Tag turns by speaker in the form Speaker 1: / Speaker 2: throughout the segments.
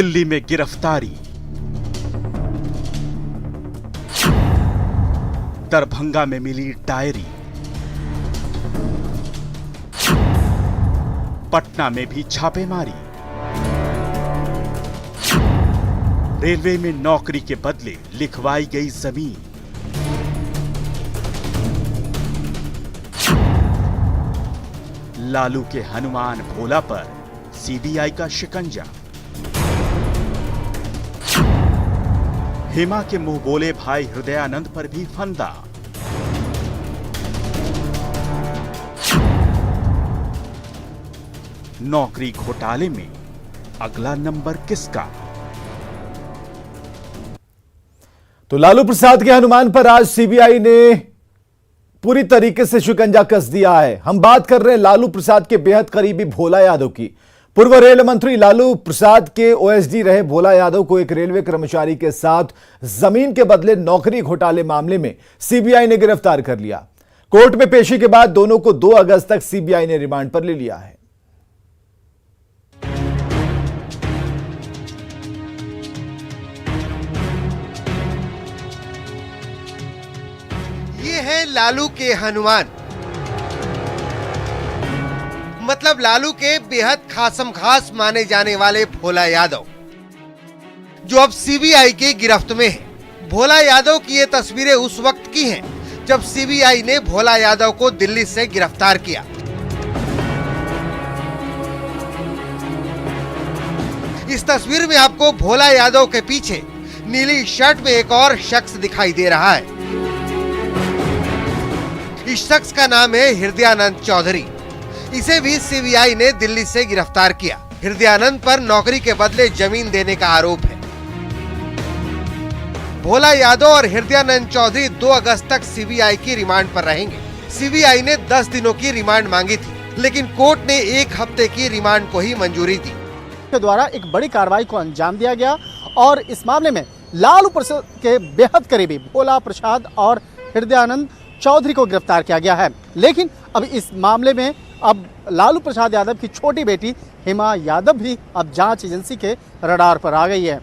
Speaker 1: दिल्ली में गिरफ्तारी। दरभंगा में मिली डायरी। पटना में भी छापेमारी। रेलवे में नौकरी के बदले लिखवाई गई जमीन। लालू के हनुमान भोला पर सीबीआई का शिकंजा। हेमा के मुंह बोले भाई हृदयानंद पर भी फंदा। नौकरी घोटाले में अगला नंबर किसका?
Speaker 2: तो लालू प्रसाद के हनुमान पर आज सीबीआई ने पूरी तरीके से शिकंजा कस दिया है। हम बात कर रहे हैं लालू प्रसाद के बेहद करीबी भोला यादव की। पूर्व रेल मंत्री लालू प्रसाद के ओएसडी रहे भोला यादव को एक रेलवे कर्मचारी के साथ जमीन के बदले नौकरी घोटाले मामले में सीबीआई ने गिरफ्तार कर लिया। कोर्ट में पेशी के बाद दोनों को 2 अगस्त तक सीबीआई ने रिमांड पर ले लिया है।
Speaker 3: ये है लालू के हनुमान, मतलब लालू के बेहद खासम खास माने जाने वाले भोला यादव, जो अब सीबीआई की गिरफ्त में है। भोला यादव की ये तस्वीरें उस वक्त की हैं जब सीबीआई ने भोला यादव को दिल्ली से गिरफ्तार किया। इस तस्वीर में आपको भोला यादव के पीछे नीली शर्ट में एक और शख्स दिखाई दे रहा है। इस शख्स का नाम है हृदयानंद चौधरी। इसे भी सीबीआई ने दिल्ली से गिरफ्तार किया। हृदयानंद पर नौकरी के बदले जमीन देने का आरोप है। भोला यादव और हृदयानंद चौधरी 2 अगस्त तक सीबीआई की रिमांड पर रहेंगे। सीबीआई ने 10 दिनों की रिमांड मांगी थी, लेकिन कोर्ट ने 1 हफ्ते की रिमांड को ही मंजूरी दी।
Speaker 4: के द्वारा एक बड़ी कार्रवाई को अंजाम दिया गया और इस मामले में लालू प्रसाद के बेहद करीबी भोला प्रसाद और हृदयानंद चौधरी को गिरफ्तार किया गया है। लेकिन अब इस मामले में अब लालू प्रसाद यादव की छोटी बेटी हेमा यादव भी अब जांच एजेंसी के रडार पर आ गई है।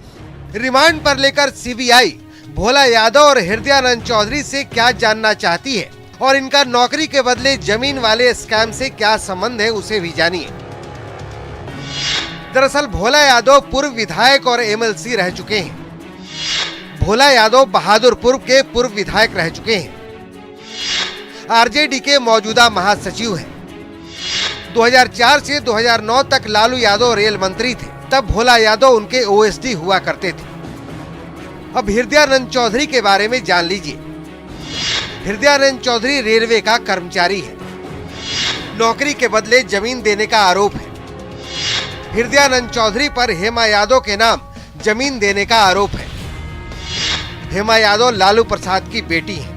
Speaker 3: रिमांड पर लेकर सीबीआई भोला यादव और हृदयानंद चौधरी से क्या जानना चाहती है और इनका नौकरी के बदले जमीन वाले स्कैम से क्या संबंध है, उसे भी जानिए। दरअसल भोला यादव पूर्व विधायक और एमएलसी रह चुके हैं। भोला यादव बहादुरपुर के पूर्व विधायक रह चुके हैं। आरजेडी के मौजूदा महासचिव हैं। 2004 से 2009 तक लालू यादव रेल मंत्री थे, तब भोला यादव उनके ओएसडी हुआ करते थे। अब हृदयानंद चौधरी के बारे में जान लीजिए। हृदयानंद चौधरी रेलवे का कर्मचारी है। नौकरी के बदले जमीन देने का आरोप है। हृदयानंद चौधरी पर हेमा यादव के नाम जमीन देने का आरोप है। हेमा यादव लालू प्रसाद की बेटी है।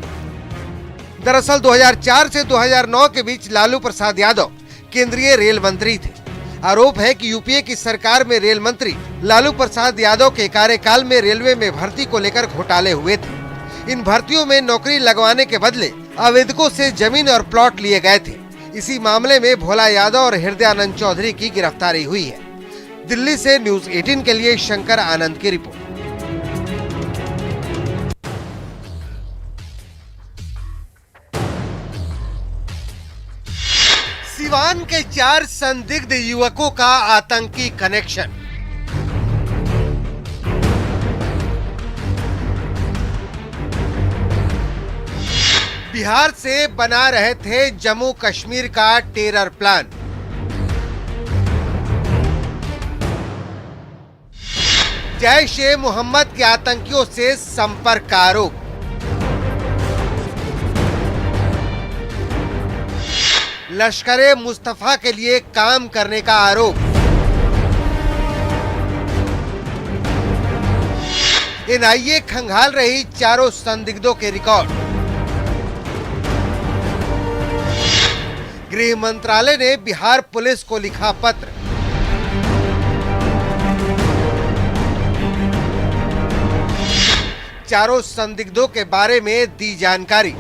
Speaker 3: दरअसल 2004 से 2009 के बीच लालू प्रसाद यादव केंद्रीय रेल मंत्री थे। आरोप है कि यूपीए की सरकार में रेल मंत्री लालू प्रसाद यादव के कार्यकाल में रेलवे में भर्ती को लेकर घोटाले हुए थे। इन भर्तियों में नौकरी लगवाने के बदले आवेदकों से जमीन और प्लॉट लिए गए थे। इसी मामले में भोला यादव और हृदयानंद चौधरी की गिरफ्तारी हुई है। दिल्ली से न्यूज़ 18 के लिए शंकर आनंद की रिपोर्ट। सिवान के 4 संदिग्ध युवकों का आतंकी कनेक्शन। बिहार से बना रहे थे जम्मू कश्मीर का टेरर प्लान। जैश-ए-मोहम्मद के आतंकियों से संपर्क का आरोप। लश्कर-ए-मुस्तफा के लिए काम करने का आरोप। एनआईए खंगाल रही चारों संदिग्धों के रिकॉर्ड। गृह मंत्रालय ने बिहार पुलिस को लिखा पत्र। चारों संदिग्धों के बारे में दी जानकारी।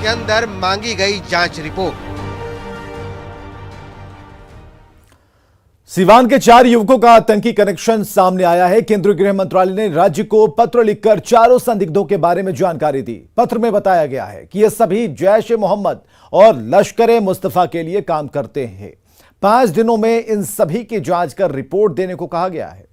Speaker 3: के अंदर मांगी गई जांच रिपोर्ट।
Speaker 2: सिवान के 4 युवकों का आतंकी कनेक्शन सामने आया है। केंद्रीय गृह मंत्रालय ने राज्य को पत्र लिखकर चारों संदिग्धों के बारे में जानकारी दी। पत्र में बताया गया है कि ये सभी जैश ए मोहम्मद और लश्कर ए मुस्तफा के लिए काम करते हैं। 5 दिनों में इन सभी की जांच कर रिपोर्ट देने को कहा गया है।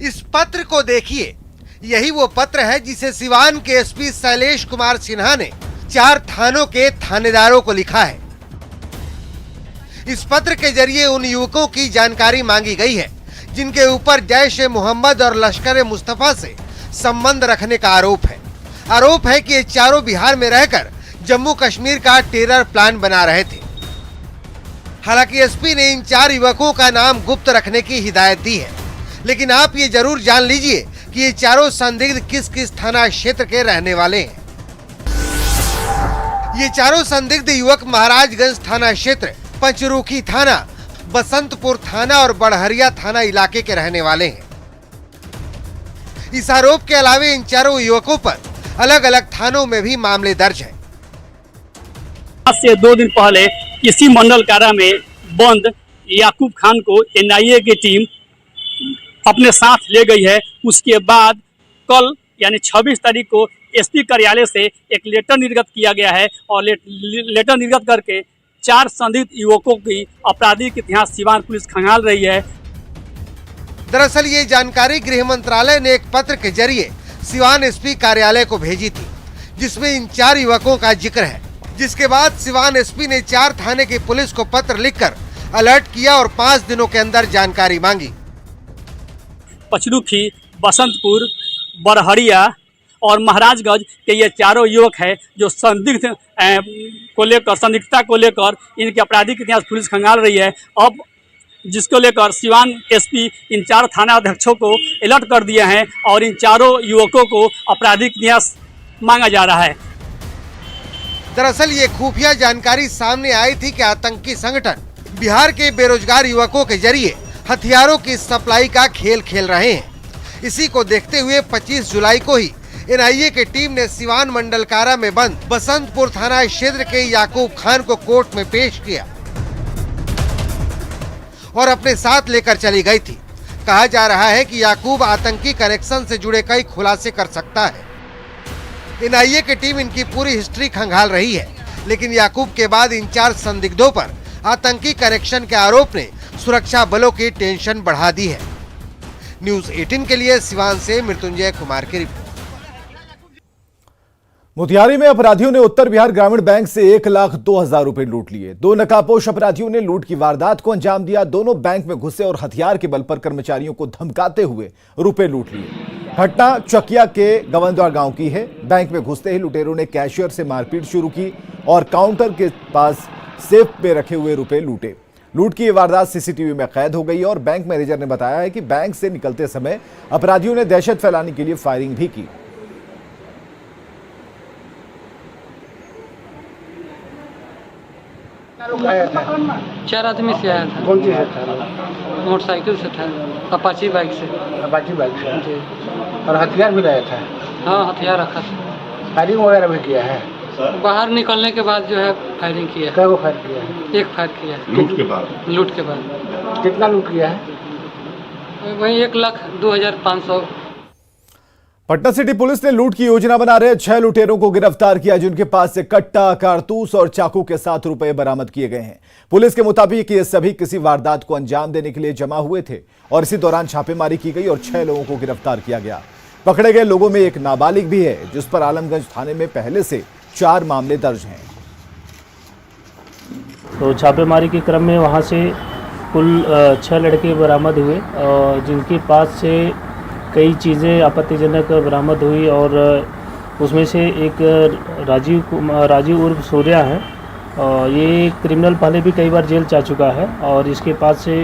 Speaker 3: इस पत्र को देखिए, यही वो पत्र है जिसे सिवान के एसपी शैलेश कुमार सिन्हा ने 4 थानों के थानेदारों को लिखा है। इस पत्र के जरिए उन युवकों की जानकारी मांगी गई है जिनके ऊपर जैश ए मोहम्मद और लश्कर ए मुस्तफा से संबंध रखने का आरोप है। आरोप है कि ये चारों बिहार में रहकर जम्मू कश्मीर का टेरर प्लान बना रहे थे। हालांकि एसपी ने इन 4 युवकों का नाम गुप्त रखने की हिदायत दी है, लेकिन आप ये जरूर जान लीजिए कि ये चारों संदिग्ध किस किस थाना क्षेत्र के रहने वाले हैं। ये चारों संदिग्ध युवक महाराजगंज थाना क्षेत्र, पंचरुखी थाना, बसंतपुर थाना और बड़हरिया थाना इलाके के रहने वाले हैं। इस आरोप के अलावा इन चारों युवकों पर अलग अलग थानों में भी मामले दर्ज हैं।
Speaker 5: आज से 2 दिन पहले इसी मंडल कारा में बंद याकूब खान को एनआईए की टीम अपने साथ ले गई है। उसके बाद कल यानी 26 तारीख को एसपी कार्यालय से एक लेटर निर्गत किया गया है और लेटर निर्गत करके 4 संदिग्ध युवकों की आपराधिक इतिहास सिवान पुलिस खंगाल रही है।
Speaker 3: दरअसल ये जानकारी गृह मंत्रालय ने एक पत्र के जरिए सिवान एसपी कार्यालय को भेजी थी, जिसमें इन 4 युवकों का जिक्र है। जिसके बाद सिवान एसपी ने 4 थाने की पुलिस को पत्र लिखकर अलर्ट किया और 5 दिनों के अंदर जानकारी मांगी।
Speaker 5: पचरुखी, बसंतपुर, बड़हरिया और महाराजगंज के ये चारों युवक हैं जो संदिग्धता को लेकर इनके आपराधिक इतिहास पुलिस खंगाल रही है। अब जिसको लेकर सिवान एसपी इन 4 थाना अध्यक्षों को अलर्ट कर दिए हैं और इन चारों युवकों को आपराधिक इतिहास मांगा जा रहा है।
Speaker 3: दरअसल ये खुफिया जानकारी सामने आई थी कि आतंकी संगठन बिहार के बेरोजगार युवकों के जरिए हथियारों की सप्लाई का खेल खेल रहे हैं। इसी को देखते हुए 25 जुलाई को ही एनआईए की टीम ने सिवान मंडल कारा में बंद बसंतपुर थाना क्षेत्र के याकूब खान को कोर्ट में पेश किया और अपने साथ लेकर चली गई थी। कहा जा रहा है कि याकूब आतंकी कनेक्शन से जुड़े कई खुलासे कर सकता है। एनआईए की टीम इनकी पूरी हिस्ट्री खंगाल रही है, लेकिन याकूब के बाद इन 4 संदिग्धों पर आतंकी कनेक्शन के आरोप ने सुरक्षा बलों की टेंशन बढ़ा दी है। न्यूज़ 18 के लिए सिवान से मृत्युंजय कुमार की रिपोर्ट।
Speaker 2: मोतिहारी में अपराधियों ने उत्तर बिहार ग्रामीण बैंक से 1,02,000 रुपए लूट लिए। 2 नकाबपोश अपराधियों ने लूट की वारदात को अंजाम दिया। दोनों बैंक में घुसे और हथियार के बल पर कर्मचारियों को धमकाते हुए रुपए लूट लिए। घटना चकिया के गवनद्वार गांव की है। बैंक में घुसते ही लुटेरों ने कैशियर से मारपीट शुरू की और काउंटर के पास सेफ में रखे हुए रुपए लूटे। लूट की ये वारदात सीसीटीवी में कैद हो गई और बैंक मैनेजर ने बताया है कि बैंक से निकलते समय अपराधियों ने दहशत फैलाने के लिए फायरिंग भी की।
Speaker 6: चार आदमी से आया था।
Speaker 7: कौन सी से था?
Speaker 6: मोटरसाइकिल से था, अपाची बाइक से।
Speaker 7: अपाची बाइक से
Speaker 6: जी।
Speaker 7: और हथियार भी लाया था?
Speaker 6: हाँ, हथियार रखा था।
Speaker 7: फायरिंग वगैरह भी किया है?
Speaker 6: बाहर निकलने के बाद जो है फायरिंग किया है।
Speaker 7: क्या को फायर किया है?
Speaker 6: एक फायर किया है।
Speaker 7: लूट के बाद?
Speaker 6: लूट के बाद।
Speaker 7: कितना लूट किया है?
Speaker 6: वही 1,02,500।
Speaker 2: पटना सिटी पुलिस ने लूट की योजना बना रहे 6 लुटेरों को गिरफ्तार किया, जिनके पास से कट्टा, कारतूस और चाकू के साथ रुपए बरामद किए गए हैं। पुलिस के मुताबिक ये सभी किसी वारदात को अंजाम देने के लिए जमा हुए थे और इसी दौरान छापेमारी की गई और 6 लोगों को गिरफ्तार किया गया। पकड़े गए लोगों में एक नाबालिग भी है, जिस पर आलमगंज थाने में पहले से 4 मामले दर्ज हैं।
Speaker 8: तो छापेमारी के क्रम में वहां से कुल 6 लड़के बरामद हुए और जिनके पास से कई चीज़ें आपत्तिजनक बरामद हुई और उसमें से एक राजीव उर्फ सूर्या है और ये क्रिमिनल पहले भी कई बार जेल जा चुका है और इसके पास से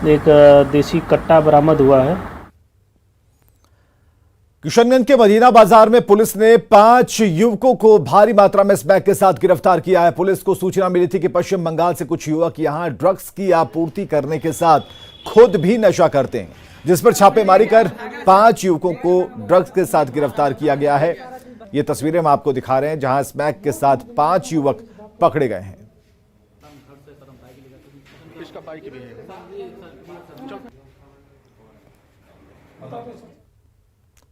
Speaker 8: एक देसी कट्टा बरामद हुआ है।
Speaker 2: किशनगंज के मदीना बाजार में पुलिस ने 5 युवकों को भारी मात्रा में स्मैक के साथ गिरफ्तार किया है। पुलिस को सूचना मिली थी कि पश्चिम बंगाल से कुछ युवक यहां ड्रग्स की आपूर्ति करने के साथ खुद भी नशा करते हैं, जिस पर छापेमारी कर 5 युवकों को ड्रग्स के साथ गिरफ्तार किया गया है। ये तस्वीरें हम आपको दिखा रहे हैं जहां स्मैक के साथ 5 युवक पकड़े गए हैं।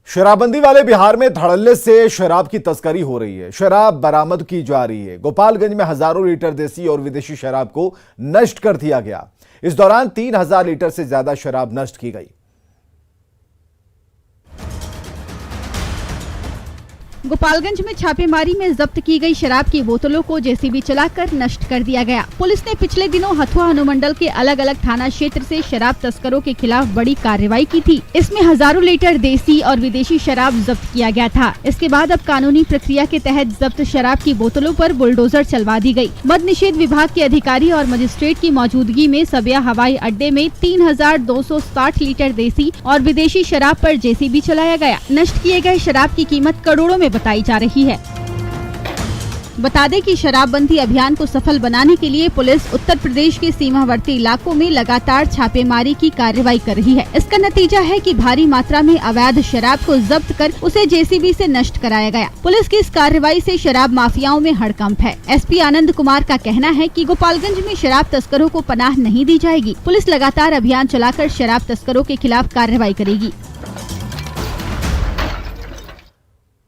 Speaker 2: शराबबंदी वाले बिहार में धड़ल्ले से शराब की तस्करी हो रही है। शराब बरामद की जा रही है। गोपालगंज में हजारों लीटर देसी और विदेशी शराब को नष्ट कर दिया गया। इस दौरान 3000 लीटर से ज्यादा शराब नष्ट की गई।
Speaker 9: गोपालगंज में छापेमारी में जब्त की गई शराब की बोतलों को जेसीबी चलाकर नष्ट कर दिया गया। पुलिस ने पिछले दिनों हथुआ अनुमंडल के अलग अलग थाना क्षेत्र से शराब तस्करों के खिलाफ बड़ी कार्रवाई की थी। इसमें हजारों लीटर देसी और विदेशी शराब जब्त किया गया था। इसके बाद अब कानूनी प्रक्रिया के तहत जब्त शराब की बोतलों पर बुलडोजर चलवा दी गई। मद्य निषेध विभाग के अधिकारी और मजिस्ट्रेट की मौजूदगी में सबिया हवाई अड्डे में 3260 लीटर देसी और विदेशी शराब पर जेसीबी चलाया गया। नष्ट किए गए शराब की कीमत करोड़ों में बताई जा रही है। बता दें कि शराबबंदी अभियान को सफल बनाने के लिए पुलिस उत्तर प्रदेश के सीमावर्ती इलाकों में लगातार छापेमारी की कार्रवाई कर रही है। इसका नतीजा है कि भारी मात्रा में अवैध शराब को जब्त कर उसे जेसीबी से नष्ट कराया गया। पुलिस की इस कार्रवाई से शराब माफियाओं में हड़कंप है। एसपी आनंद कुमार का कहना है कि गोपालगंज में शराब तस्करों को पनाह नहीं दी जाएगी। पुलिस लगातार अभियान चलाकर शराब तस्करों के खिलाफ कार्रवाई करेगी।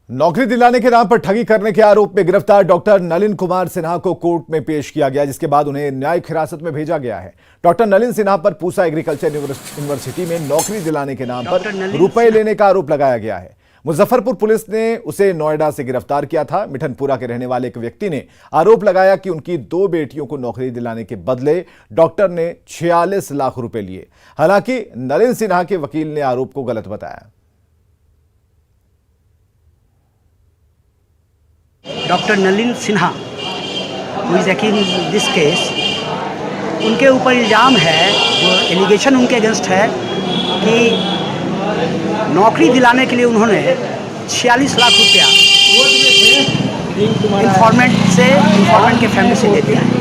Speaker 2: नौकरी दिलाने के नाम पर ठगी करने के आरोप में गिरफ्तार डॉक्टर नलिन कुमार सिन्हा को कोर्ट में पेश किया गया, जिसके बाद उन्हें न्यायिक हिरासत में भेजा गया है। डॉक्टर नलिन सिन्हा पर पूसा एग्रीकल्चर यूनिवर्सिटी में नौकरी दिलाने के नाम पर रुपए लेने का आरोप लगाया गया है। मुजफ्फरपुर पुलिस ने उसे नोएडा से गिरफ्तार किया था। मिठनपुरा के रहने वाले एक व्यक्ति ने आरोप लगाया कि उनकी 2 बेटियों को नौकरी दिलाने के बदले डॉक्टर ने 46 लाख रुपए लिए। हालांकि नलिन सिन्हा के वकील ने आरोप को गलत बताया।
Speaker 10: Doctor Nalin Sinha who is accused in this case, उनके ऊपर इल्ज़ाम है, जो एलिगेशन उनके अगेंस्ट है कि नौकरी दिलाने के लिए उन्होंने 46 लाख रुपया इन्फॉर्मेंट के फैमिली से दे दिया है।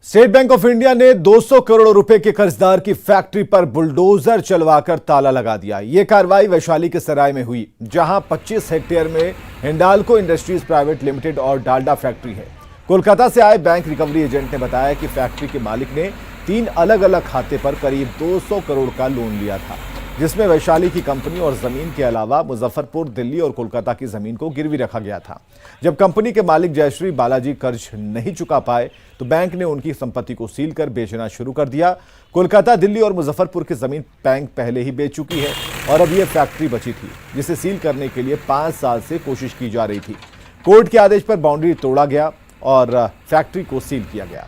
Speaker 2: स्टेट बैंक ऑफ इंडिया ने 200 करोड़ रुपए के कर्जदार की फैक्ट्री पर बुलडोजर चलवाकर ताला लगा दिया। यह कार्रवाई वैशाली के सराय में हुई, जहां 25 हेक्टेयर में हिंडाल्को इंडस्ट्रीज प्राइवेट लिमिटेड और डालडा फैक्ट्री है। कोलकाता से आए बैंक रिकवरी एजेंट ने बताया कि फैक्ट्री के मालिक ने 3 अलग अलग खाते पर करीब 200 करोड़ का लोन लिया था, जिसमें वैशाली की कंपनी और जमीन के अलावा मुजफ्फरपुर, दिल्ली और कोलकाता की जमीन को गिरवी रखा गया था। जब कंपनी के मालिक जयश्री बालाजी कर्ज नहीं चुका पाए तो बैंक ने उनकी संपत्ति को सील कर बेचना शुरू कर दिया। कोलकाता, दिल्ली और मुजफ्फरपुर की जमीन बैंक पहले ही बेच चुकी है और अब यह फैक्ट्री बची थी, जिसे सील करने के लिए 5 साल से कोशिश की जा रही थी। कोर्ट के आदेश पर बाउंड्री तोड़ा गया और फैक्ट्री को सील किया गया।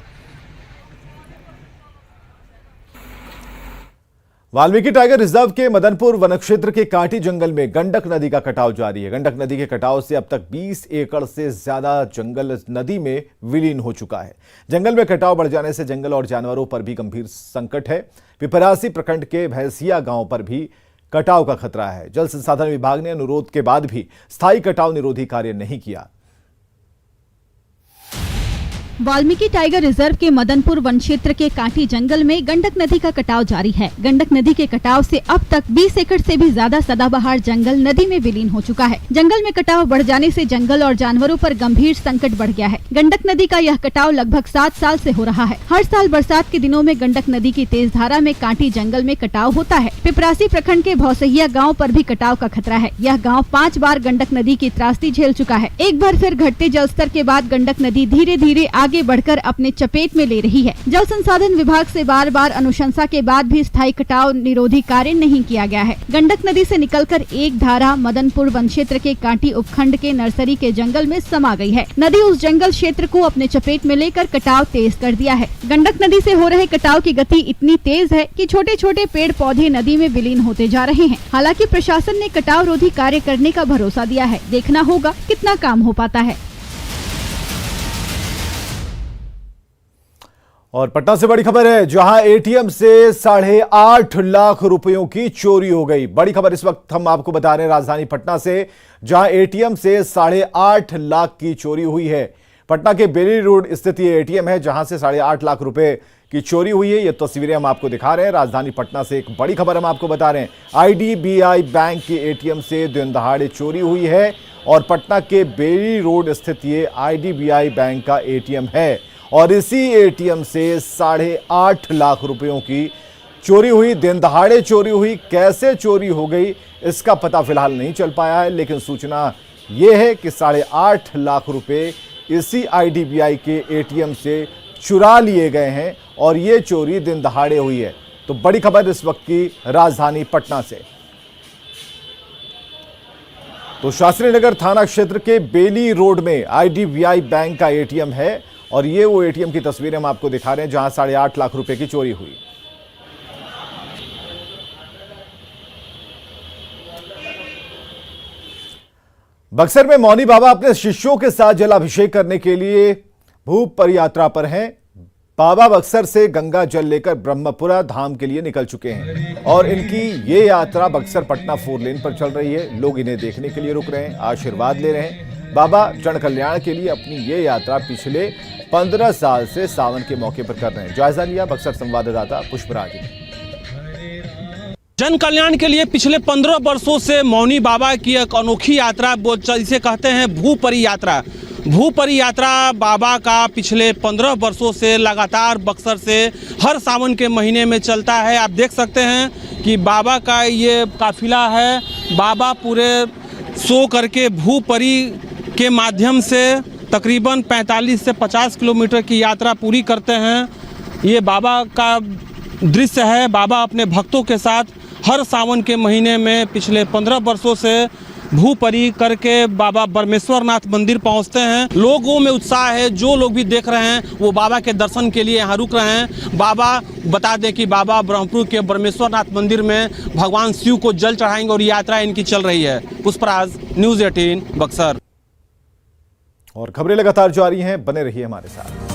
Speaker 2: वाल्मीकि टाइगर रिजर्व के मदनपुर वन क्षेत्र के कांटी जंगल में गंडक नदी का कटाव जारी है। गंडक नदी के कटाव से अब तक 20 एकड़ से ज्यादा जंगल नदी में विलीन हो चुका है। जंगल में कटाव बढ़ जाने से जंगल और जानवरों पर भी गंभीर संकट है। पिपरासी प्रखंड के भैंसिया गांव पर भी कटाव का खतरा है। जल संसाधन विभाग ने अनुरोध के बाद भी स्थायी कटाव निरोधी कार्य नहीं किया।
Speaker 9: वाल्मीकि टाइगर रिजर्व के मदनपुर वन क्षेत्र के कांटी जंगल में गंडक नदी का कटाव जारी है। गंडक नदी के कटाव से अब तक 20 एकड़ से भी ज्यादा सदाबहार जंगल नदी में विलीन हो चुका है। जंगल में कटाव बढ़ जाने से जंगल और जानवरों पर गंभीर संकट बढ़ गया है। गंडक नदी का यह कटाव लगभग 7 साल से हो रहा है। हर साल बरसात के दिनों में गंडक नदी की तेज धारा में कांटी जंगल में कटाव होता है। पिपरासी प्रखंड के भौसहिया गाँव पर भी कटाव का खतरा है। यह गाँव 5 बार गंडक नदी की त्रासदी झेल चुका है। एक बार फिर घटते जलस्तर के बाद गंडक नदी धीरे धीरे आगे बढ़कर अपने चपेट में ले रही है। जल संसाधन विभाग से बार बार अनुशंसा के बाद भी स्थायी कटाव निरोधी कार्य नहीं किया गया है। गंडक नदी से निकलकर एक धारा मदनपुर वन क्षेत्र के कांटी उपखंड के नर्सरी के जंगल में समा गई है। नदी उस जंगल क्षेत्र को अपने चपेट में लेकर कटाव तेज कर दिया है। गंडक नदी से हो रहे कटाव की गति इतनी तेज है कि छोटे छोटे पेड़ पौधे नदी में विलीन होते जा रहे हैं। हालांकि प्रशासन ने कटाव रोधी कार्य करने का भरोसा दिया है। देखना होगा कितना काम हो पाता है।
Speaker 2: और पटना से बड़ी खबर है, जहां एटीएम से 8.5 लाख रुपयों की चोरी हो गई। बड़ी खबर इस वक्त हम आपको बता रहे हैं राजधानी पटना से, जहां एटीएम से 8.5 लाख की चोरी हुई है। पटना के बेली रोड स्थित ये एटीएम है, जहां से 8.5 लाख रुपए की चोरी हुई है। ये तस्वीरें हम आपको दिखा रहे हैं राजधानी पटना से। एक बड़ी खबर हम आपको बता रहे हैं, आईडीबीआई बैंक के एटीएम से दिन दहाड़े चोरी हुई है और पटना के बेली रोड स्थित ये आईडीबीआई बैंक का एटीएम है और इसी एटीएम से 8.5 लाख रुपयों की चोरी हुई, दिन दहाड़े चोरी हुई। कैसे चोरी हो गई इसका पता फिलहाल नहीं चल पाया है, लेकिन सूचना यह है कि 8.5 लाख रुपए इसी आईडीबीआई के एटीएम से चुरा लिए गए हैं और ये चोरी दिन दहाड़े हुई है। तो बड़ी खबर इस वक्त की राजधानी पटना से। तो शास्त्री नगर थाना क्षेत्र के बेली रोड में आईडीबीआई बैंक का एटीएम है और ये वो एटीएम की तस्वीरें हम आपको दिखा रहे हैं, जहां 8.5 लाख रुपए की चोरी हुई। बक्सर में मौनी बाबा अपने शिष्यों के साथ जलाभिषेक करने के लिए भूप पर यात्रा पर हैं। बाबा बक्सर से गंगा जल लेकर ब्रह्मपुरा धाम के लिए निकल चुके हैं और इनकी ये यात्रा बक्सर पटना 4 लेन पर चल रही है। लोग इन्हें देखने के लिए रुक रहे हैं, आशीर्वाद ले रहे हैं। बाबा जन कल्याण के लिए अपनी ये यात्रा पिछले 15 साल से सावन के मौके पर कर रहे हैं। जायजा लिया बक्सर संवाददाता पुष्पराज ने।
Speaker 11: जन कल्याण के लिए पिछले 15 वर्षों से मौनी बाबा की एक अनोखी यात्रा, जिसे कहते हैं भूपरी यात्रा। भूपरी यात्रा बाबा का पिछले 15 वर्षों से लगातार बक्सर से हर सावन के महीने में चलता है। आप देख सकते हैं कि बाबा का ये काफिला है। बाबा पूरे सो करके भूपरी के माध्यम से तकरीबन 45 से 50 किलोमीटर की यात्रा पूरी करते हैं। ये बाबा का दृश्य है। बाबा अपने भक्तों के साथ हर सावन के महीने में पिछले 15 वर्षों से भूपरी करके बाबा ब्रह्मेश्वरनाथ मंदिर पहुंचते हैं। लोगों में उत्साह है, जो लोग भी देख रहे हैं वो बाबा के दर्शन के लिए यहाँ रुक रहे हैं। बाबा बता दें कि बाबा ब्रह्मपुर के ब्रह्मेश्वरनाथ मंदिर में भगवान शिव को जल चढ़ाएंगे और यात्रा इनकी चल रही है। पुष्पराज, न्यूज़ 18 बक्सर।
Speaker 2: और खबरें लगातार जारी हैं, बने रहिए हमारे साथ।